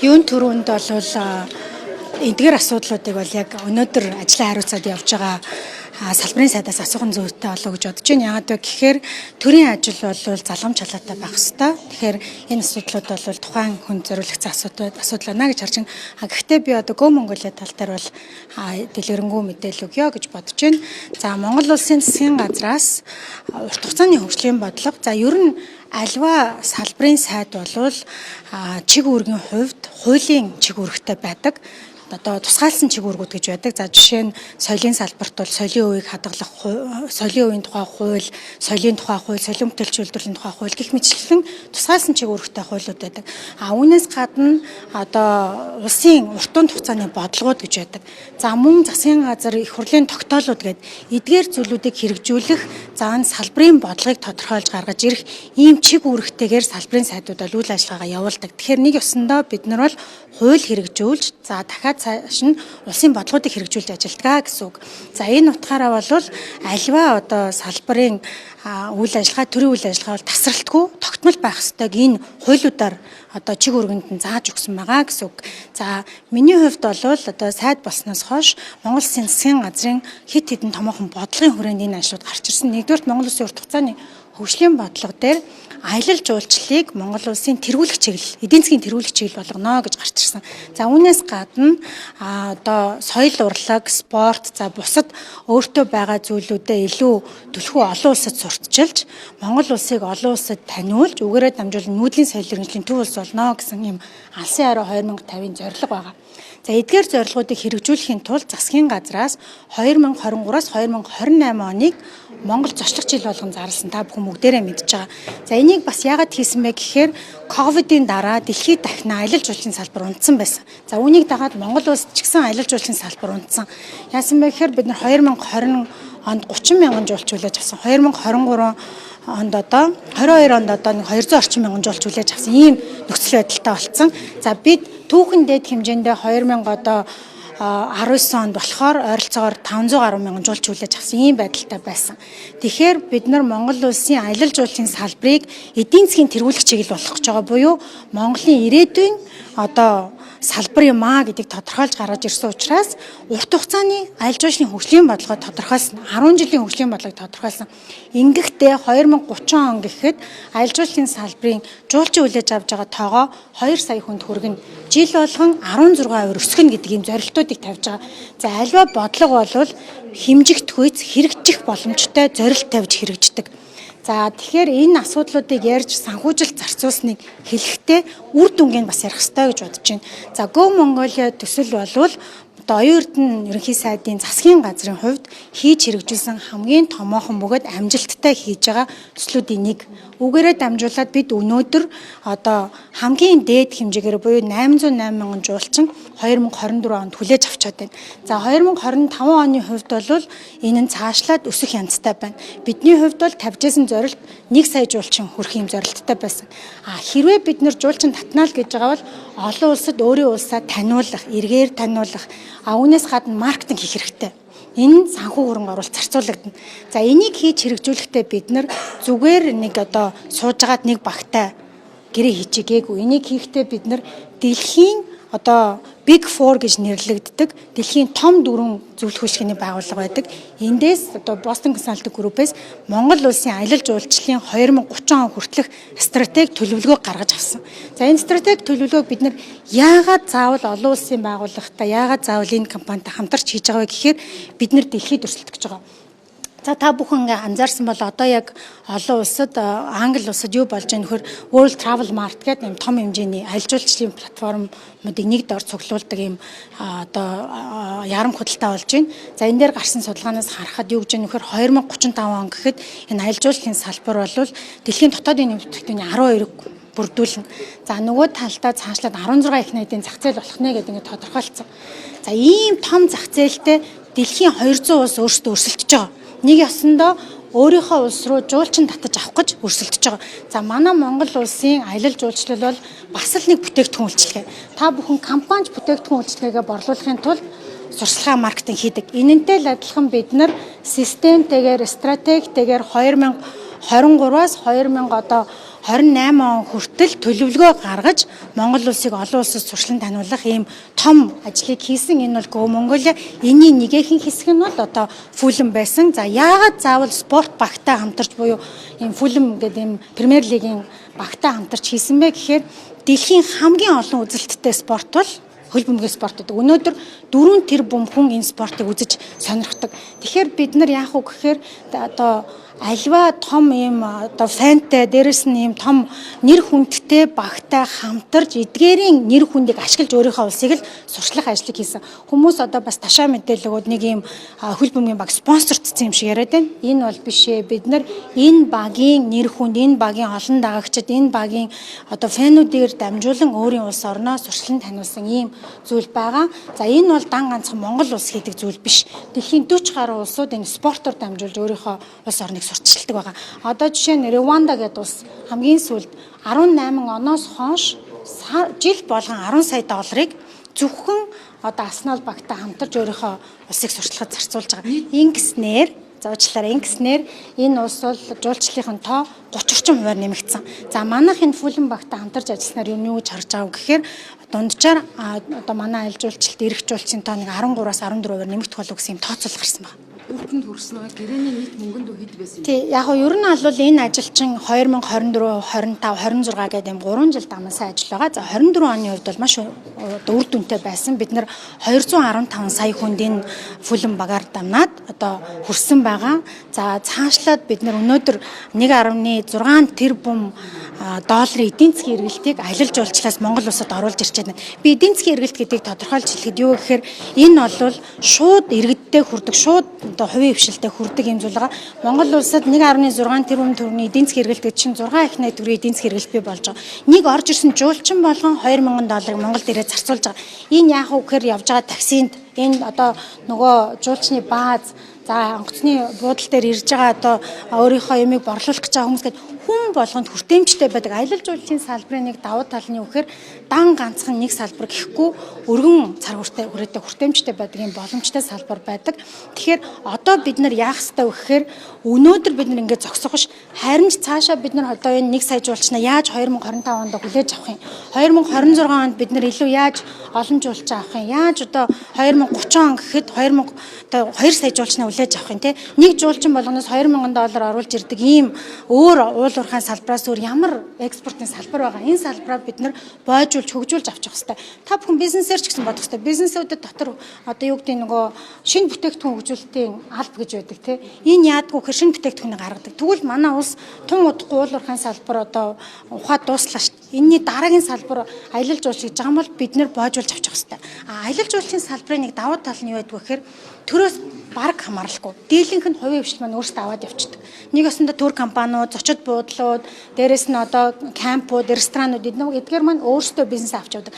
Юун төрөнд бол эдгээр асуудлуудыг бол яг өнөөдөр ажлын хариуцаад явж байгаа салбарын сайдаас асуух нь зүйтэй болов гэж бодож байна. Яагаад гэвэл төрийн ажил бол залгамж халаатай байх ёстой. Тэгэхээр энэ асуудлууд бол тухайн хүн зориулагдсан асуудал байна гэж харж байна. Гэхдээ би одоо Go Mongolia тал дээр бол дэлгэрэнгүй мэдээлэл өгье гэж бодож байна. За Монгол улсын засгийн газраас урт хугацааны хөгжлийн бодлого за ер нь альва салбарын сайд болвол чиг үүргийн хувьд хуулийн чиг үүрэгтэй байдаг. Одоо тусгаалсан чиг үүргүүд гэж байдаг. За жишээ нь соёлын салбарт бол соёлын үеийг хадгалах соёлын үеийн тухай хууль, соёлын тухай хууль, соёлын бүтээлч үйлдвэрлэлийн тухай хууль гэх мэтчлэн тусгаалсан чиг үүрэгтэй хуулиуд байдаг. Үүнээс гадна одоо улсын урт хугацааны бодлогууд гэж байдаг. За мөн засгийн газар их хурлын тогтоолууд гэдэг эдгээр зүйлүүдийг хэрэгжүүлэх заан салбарын бодлогыг тодорхойлж гаргаж ирэх ийм чиг үүрэгтэйгээр салбарын сайдууд бол үйл ажиллагаагаа явуулдаг. Тэгэхээр нэг ёсондоо бид нар бол хууль хэрэгжүүлж за дахиад цааш нь улсын бодлогуудыг хэрэгжүүлж ажилладаг гэсэн үг. За энэ утгаараа бол альва одоо салбарын үйл ажиллагаа, төрийн үйл ажиллагаа бол тасралтгүй тогтмол байх ёстойг энэ хуулиудаар одоо чиг үүргэнд нь зааж өгсөн байгаа гэсэн үг. За миний хувьд бол одоо сайд болсноос хойш Монгол Улсын засгийн газрын хэд хэдэн томоохон бодлогын хүрээнд энэ ажлууд гарч ирсэн. Нэгдүгээр Монгол Улсын урт хугацааны хөгжлийн бодлого дээр аялал жуулчлалыг Монгол Улсын тэргүүлэх чиглэл, эдийн засгийн тэргүүлэх чиглэл болгоно гэж гарч ирсэн. За үүнээс гадна одоо соёл урлаг, спорт, за бусад өөртөө байгаа зүйлүүдэд илүү түлхүү олон улсад сурталчилж, Монгол улсыг олон улсад таниулж, үгээрээ дамжуулан нүүдлийн соёл иргэншлийн төв улс болно гэсэн юм алсын хараа 2050-ын зорилго байгаа. За эдгээр зорилгоодыг хэрэгжүүлэхийн тулд засгийн газраас 2023-аас 2028 оныг Монгол зочлох жил болгон зарласан. Та бүхэн бүгдээрээ мэдж байгаа. За энийг бас яагаад хийсэн бэ гэхээр ковидын дараа дэлхийд дахин аялал жуулчлалын салбар унтсан байсан. За үүнийг дагаад Монгол улсад ч гэсэн аялал жуулчлалын салбар унтсан. Яасан бэ гэхээр бид нар 2020 онд 30 мянган жуулч хүлээж авсан. 2023 онд одоо 22 онд одоо 200 орчим мянган жуулч хүлээж авсан. Ийм нөхцөл байдалтай болсон. За бид түүхэн дээд хэмжээндээ 2000 одоо 19 онд болохоор ойролцоогоор 500 гаруй мянган жуулч хүлээж авсан ийм байдалтай байсан. Тэгэхээр бид нар Монгол улсын аялал жуулчлалын салбарыг эдийн засгийн тэргүүлэх чиглэл болгох гэж байгаа буюу Монголын ирээдүйн одоо салбар юм аа гэдгийг тодорхойлж гаргаж ирсэн учраас урт хугацааны аялал жуулчлалын хөгжлийн бодлогоо тодорхойлсон. 10 жилийн хөгжлийн бодлогыг тодорхойлсон. Ингэхдээ 2030 он гэхэд аялал жуулчлалын салбарын жуулчин хүлээж авч байгаа тоогоо 2 сая хүнд хүргэнэ. Жил болгон 16% өсгөнө гэдэг ийм зорилтуудыг тавьж байгаа. За альва бодлого бол хэмжигдэхүйц хэрэгжих боломжтой зорилт тавьж хэрэгждэг. За тэгэхээр энэ асуудлуудыг ярьж санхүүжилт зарцуулсныг хэлэхдээ үр дүнгийн бас ярих хэрэгтэй гэж бодож байна. За Go Mongolia төсөл болвол одоо оюун эрдэнэ ерөнхий сайдын засгийн газрын хувьд хийж хэрэгжүүлсэн хамгийн томоохон бөгөөд амжилттай хийж байгаа төслүүдийн нэг. Үгээрээ дамжуулаад бид өнөөдөр одоо хамгийн дээд хэмжээгээр буюу 808 мянган жуулчин 2024 онд хүлээж авчаад байна. За 2025 оны хувьд бол энэ нь цаашлаад өсөх янзтай байна. Бидний хувьд бол тавьжсэн зорилт 1 сая жуулчин хүрэх юм зорилттой байсан. Хэрвээ бид нэр жуулчин татнаа л гэж байгаа бол олон улсад өөрийн улсаа таниулах, эргээр таниулах, үүнээс гадна маркетинг хийх хэрэгтэй. Энэ санхүү хөрөнгө оруулалт зарцуулагдана. За энийг хийж хэрэгжүүлэхдээ бид нар зүгээр нэг одоо суужгаад нэг багтай гэрээ хийчихээгүй. Энийг хийхдээ бид нар дэлхийн одоо Big Four гэж нэрлэгддэг дэлхийн том 4 зөвлөхүүлшгийн байгууллага байдаг. Эндээс одоо Boston Consulting Group-ээс Монгол улсын аялал жуулчлалын 2030 он хүртэлх стратеги төлөвлөгөө гаргаж авсан. За энэ стратеги төлөвлөгөөг бид нар яагаад заавал олон улсын байгууллагатай яагаад заавал энэ компанитай хамтарч хийж байгаа вэ гэхээр бид нар дэлхийд өрсөлдөх гэж байгаа. За та бүхэн анзаарсан бол одоо яг олон улсад Англи улсад юу болж байгаа нөхөр World Travel Mart гэдэг юм том хэмжээний аялал жуулчлалын платформуудыг нэг дор цуглуулдаг юм одоо ярамх худалдаа болж байна. За энэ дээр гарсан судалгаанаас харахад юу гэж нөхөр 2035 он гэхэд энэ аялал жуулчлалын салбар бол дэлхийн дотоодын нэмэгдэлтийн 12-ыг бүрдүүлнэ. За нөгөө талдаа цаашлаад 16 их найдын зах зээл болох нэ гэдэг ингэ тодорхойлцсон. За ийм том зах зээлтэй дэлхийн 200 улс өөрсдөө өрсөлдөж байгаа. Нэг ёсондоо өөрийнхөө улс руу жуулчин татаж авах гэж өрсөлдөж байгаа. За манай Монгол улсын аялал жуулчлал бол бас л нэг бүтээгдэхүүн үйлчилгээ. Та бүхэн компанич бүтээгдэхүүн үйлчилгээгээ борлуулахын тулд сурчлагын маркетинг хийдэг. Энэнтэй л адилхан бид нар системтэйгээр, стратегтэйгээр 2023-аас 2000 одоо 28 он хүртэл төлөвлөгөө гаргаж Монгол улсыг олон улсад туршлан таниулах ийм том ажлыг хийсэн. Энэ бол Go Mongolia энэний нэгэн хэсэг нь бол одоо Fulham байсан. За яагаад заавал спорт багтаа хамтарч буюу ийм Fulham гэдэг ийм Премьер лигийн багтаа хамтарч хийсэн бэ гэхээр дэлхийн хамгийн олон үзэлттэй спорт бол хөл бөмбөгийн спорт гэдэг. Өнөөдөр 4 тэрбум хүн энэ спортыг үзэж сонирхдаг. Тэгэхээр бид нар яах вэ гэхээр одоо альва том ийм одоо фантай дээрэс нь ийм том нэр хүндтэй багтай хамтарч эдгээрийн нэр хүндийг ашиглаж өөрийнхөө улсыг л сурчлах ажлыг хийсэн. Хүмүүс одоо бас ташаа мэдээлэл өгөөд нэг ийм хөл бөмбөгийн баг спонсордсон юм шиг яриад байна. Энэ бол биш ээ. Бид нар энэ багийн нэр хүнд, энэ багийн олон дагагчид, энэ багийн одоо фэнүүдээр дамжуулан өөрийн улс орноо сурчлан таниулсан ийм зүйл байгаа. За энэ бол дан ганцхан Монгол улс хийдэг зүйл биш. Дэлхийн 40 гаруй улсууд энэ спортоор дамжуулж өөрийнхөө улс орныг сурталчилдаг байгаа. Одоо жишээ нь Рванда гэдэг улс хамгийн сүүлд 18 оноос хойш жил болгон 10 сая долларыг зөвхөн одоо Арсенал багтаа хамтарч өөрийнхөө улсыг сурчлахад зарцуулж байгаа. Ингэснээр зоочлаараа ингэснээр энэ улс бол жуулчлалын тоо 30% нэмэгдсэн. За манайх энэ Fulham багтаа хамтарч ажилласнаар юу гэж харж байгаа вэ гэхээр дунджаар одоо манай аялал жуулчлалт эрх жуулчдын тоо нэг 13-аас 14% нэмэгдэх болов гэсэн юм тооцоолол гарсан байна. Үрдэнд хүрсэн байгаа гэрээний нийт мөнгөнд хэд байсан юм? Тий, яг нь ер нь бол энэ ажилчин 2024, 25, 26 гэдэг юм 3 жил дамнасан ажил байгаа. За 24 оны хувьд бол маш үр дүнтэй байсан. Бид нар 215 сая хүнд энэ Fulham багаар дамнаад одоо хүрсэн байгаа. За цаашлаад бид нар өнөөдөр 1.6 тэрбум долларын эдийн засгийн эргэлтийг аялал жуулчлалаас Монгол улсад оруулж ирж байна. Би эдийн засгийн эргэлт гэдгийг тодорхойлж хэлэхэд юу гэхээр энэ бол шууд иргэдтэй хүрдэг, шууд одоо хувийн хвшилтэд хүрдэг юм зүйл байгаа. Монгол улсад 1.6 тэрбум төгрөгийн эдийн засгийн эргэлт гэдэг чинь 6 их найт төгрөгийн эдийн засгийн эргэлт бий болж байгаа. Нэг орж ирсэн жуулчин болгон 2000 долларыг Монголд ирээд зарцуулж байгаа. Энэ яах вэ гэхээр явж байгаа таксинд энэ одоо нөгөө жуулчны бааз за онгоцны буудлын дээр ирж байгаа одоо өөрийнхөө ямиг борлуулах гэж байгаа хүмүүс гээд хүн болгонд хүртээмжтэй байдаг. Аялал жуулчлалын салбарын нэг давуу тал нь юу гэхээр дан ганцхан нэг салбар гэхгүй өргөн цар хүрээтэй хүртээмжтэй байдаг юм боломжтой салбар байдаг. Тэгэхээр одоо бид нар яах ёстой вэ гэхээр өнөөдөр бид нар ингээд зогсох биш харин ч цаашаа бид нар одоо энэ 1 сая жуулчнаа яаж 2025 онд хүлээж авах юм. 2026 онд бид нар илүү яаж олон жуулч авах юм. Яаж одоо 2030 он гэхэд 2 сая жуулчнаа хүлээж авах юм те. Нэг жуулчин болгоноос 2000 доллар оруулж ирдэг ийм өөр уул уурхайн салбараас өөр ямар экспортын салбар байгаа. Энэ салбараа бид нар бойжуулж хөгжүүлж авчих хэрэгтэй. Та бүхэн бизнесээр ч гэсэн бодох хэрэгтэй. Бизнесүүдэд дотор одоо юу гэдэг нөгөө шинэ бүтээгдэхүүн хөгжүүлэлтийн алба гэж байдаг те. Энэ яадгүй хэр шинэ бүтээгдэхүүнийг гаргадаг. Тэгвэл манай улс тун удахгүй уул уурхайн салбар одоо ухаад дууслаа шүү дээ. Энийний дараагийн салбар аялал жуулчлал гэж байгаа юм бол бид нар бойжуулж авчих хэрэгтэй. Аялал жуулчлалын салбарын нэг давуу тал нь юу байдг вэ гэхээр төрөөс баг хамаарлахгүй. Дийлэнх нь хувийн хвшил маань өөрсдөө аваад явчихдаг. Нэг өсөндө тур компаниуд, зочид буудлууд, дээрэс нь одоо кампууд, ресторанууд эдгээр маань өөрсдөө бизнес авч явдаг.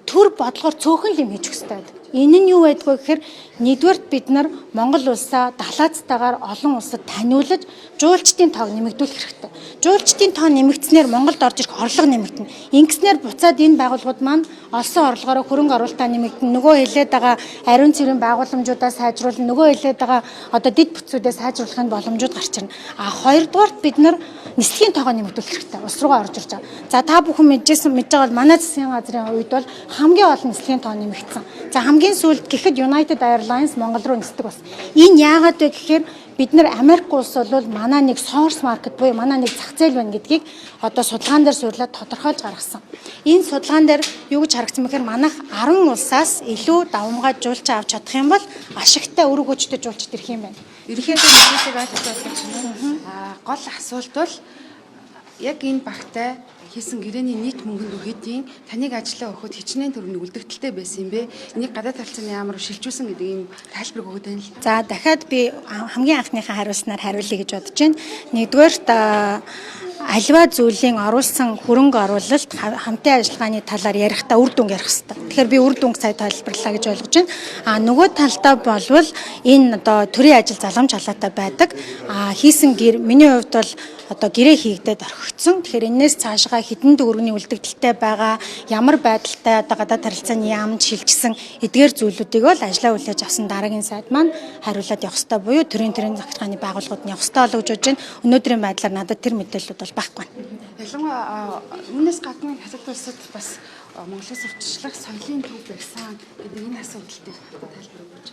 Төр бодлогоор цөөхөн юм хийж өгөх хэрэгтэй. Энэ нь юу байдг вэ гэхээр нэгдүгээрт бид нар Монгол улсаа далаацтайгаар олон улсад таниулж жуулчдын тоог нэмэгдүүлэх хэрэгтэй. Жуулчдын тоо нэмэгдснээр Монголд орж ирэх орлого нэмэгдэнэ. Ингэснээр буцаад энэ байгууллагууд маань олсон орлогоороо хөрөнгө оруулалтаа нэмэгдэнэ. Нөгөө хэлээд байгаа ариун цэврийн байгууламжуудаа сайжруулна. Нөгөө хэлээд байгаа одоо дэд бүтцүүдээ сайжруулахын боломжууд гарч ирнэ. Хоёрдугаарт бид нар нислэгийн тоогоо нэмэгдүүлэх хэрэгтэй. Улс руугаа орж ирж байгаа. За та бүхэн мэдж байгаа бол манай засгийн газрын үед бол хамгийн олон нислэгийн тоо нэмэгдсэн. За хамгийн сүүлд гэхэд United Airlines Монгол руу нисдэг бас. Энэ яагаад вэ гэхээр бид нар Америк улс бол манай нэг source market буюу манай нэг зах зээл байна гэдгийг одоо судалгаан дээр суурлаад тодорхойлж гаргасан. Энэ судалгаан дээр юу гэж харагдсан бэхээр манайх 10 улсаас илүү давмгай жуулч авч чадах юм бол ашигтай үр өгөөжтэй жуулчд ирэх юм байна. Ерөнхийдөө биднийг ойлгох чинь гол асуулт бол яг энэ багтай хийсэн гэрээний нийт мөнгөнд үхэдийн таныг ажиллаа өгөхөд хичнээн төгрөгийн үлдэгдэлтэй байсан юм бэ? Энийг гадаад талцааны яамаар шилжүүлсэн гэдэг ийм тайлбарыг өгöd байна л. За дахиад би хамгийн анхныхаа хариулснаар хариулъя гэж бодож байна. Нэгдүгээрт альва зүйлийн оруулсан хөрөнгө оруулалт хамтын ажиллагааны талаар ярихдаа үр дүнг ярих хэрэгтэй. Тэгэхээр би үр дүнг сая тайлбарлаа гэж ойлгож байна. Нөгөө талдаа болвол энэ одоо төрийн ажил заламж халаатай байдаг. Хийсэн гэр миний хувьд бол одоо гэрээ хийгдээд орхигдсон. Тэгэхээр энэс цаашгаа хэдэн төгрөгийн үлдэгдэлтэй байгаа, ямар байдалтай одоо гадаад харилцааны яамд шилжсэн эдгээр зүйлүүдийг бол ажлаа хүлээж авсан дараагийн сайд маань хариулаад явах ёстой буюу төрийн захиргааны байгууллагууд нь явах ёстой болов гэж бодож байна. Өнөөдрийн байдлаар надад тэр мэдээлэлүүд бол байхгүй байна. Ялангуяа үүнээс гадна хятад улсад бас Монголоос өвчлөх соёлын төв байсан гэдэг энэ асуудалтай тайлбар өгөөч.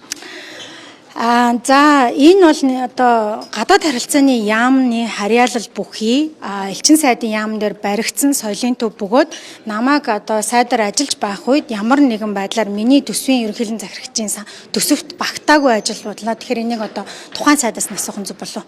За энэ бол одоо гадаад харилцааны яамны харьяалал бүхий элчин сайдын яам дээр баригдсан соёлын төв бөгөөд намайг одоо сайдаар ажиллаж байх үед ямар нэгэн байдлаар миний төсвийн ерөнхийлөн захирагчийн төсөвт багтаагүй ажил бодлоо. Тэгэхээр энийг одоо тухайн сайдаас асуух зүг болов.